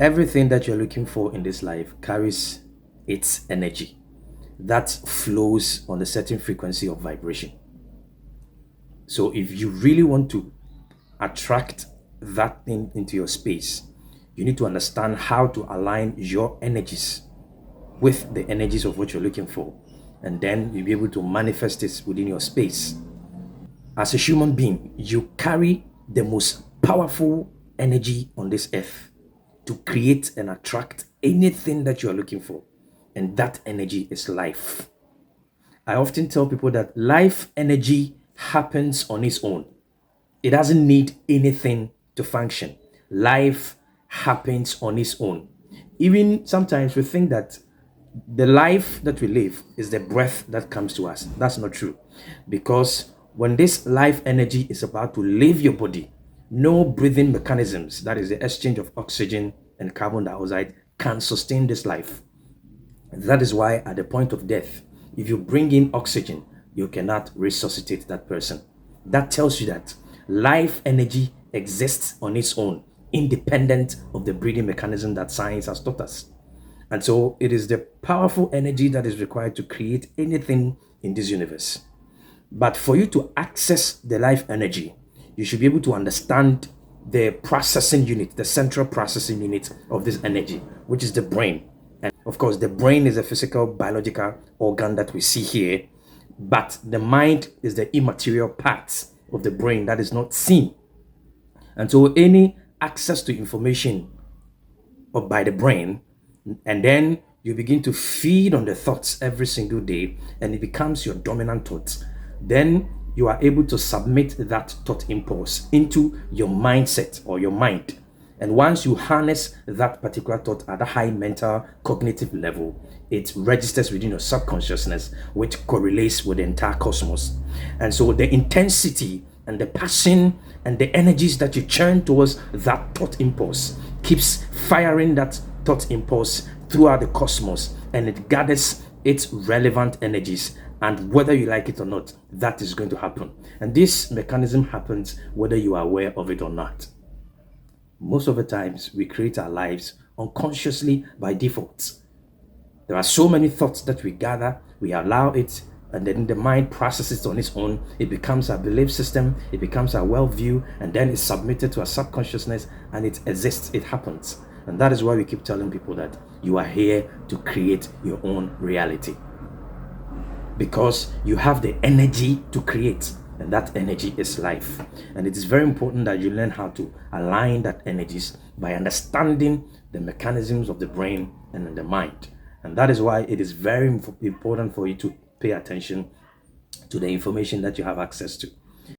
Everything that you're looking for in this life carries its energy that flows on a certain frequency of vibration. So if you really want to attract that thing into your space, you need to understand how to align your energies with the energies of what you're looking for. And then you'll be able to manifest this within your space. As a human being, you carry the most powerful energy on this earth to create and attract anything that you are looking for. And that energy is life. I often tell people that life energy happens on its own. It doesn't need anything to function. Life happens on its own. Even sometimes we think that the life that we live is the breath that comes to us. That's not true. Because when this life energy is about to leave your body, no breathing mechanisms, that is the exchange of oxygen and carbon dioxide, can sustain this life. That is why at the point of death, if you bring in oxygen, you cannot resuscitate that person. That tells you that life energy exists on its own, independent of the breathing mechanism that science has taught us. And so it is the powerful energy that is required to create anything in this universe. But for you to access the life energy, you should be able to understand the processing unit, the central processing unit of this energy, which is the brain. And of course, the brain is a physical, biological organ that we see here, but the mind is the immaterial part of the brain that is not seen. And so any access to information by the brain, and then you begin to feed on the thoughts every single day, and it becomes your dominant thoughts, then you are able to submit that thought impulse into your mindset or your mind. And once you harness that particular thought at a high mental cognitive level, it registers within your subconsciousness, which correlates with the entire cosmos. And so the intensity and the passion and the energies that you churn towards that thought impulse keeps firing that thought impulse throughout the cosmos, and it gathers its relevant energies. And whether you like it or not, that is going to happen. And this mechanism happens whether you are aware of it or not. Most of the times, we create our lives unconsciously by default. There are so many thoughts that we gather, we allow it, and then the mind processes it on its own. It becomes our belief system, it becomes our worldview, and then it's submitted to our subconsciousness, and it exists, it happens. And that is why we keep telling people that you are here to create your own reality. Because you have the energy to create, and that energy is life. And it is very important that you learn how to align that energies by understanding the mechanisms of the brain and the mind. And that is why it is very important for you to pay attention to the information that you have access to.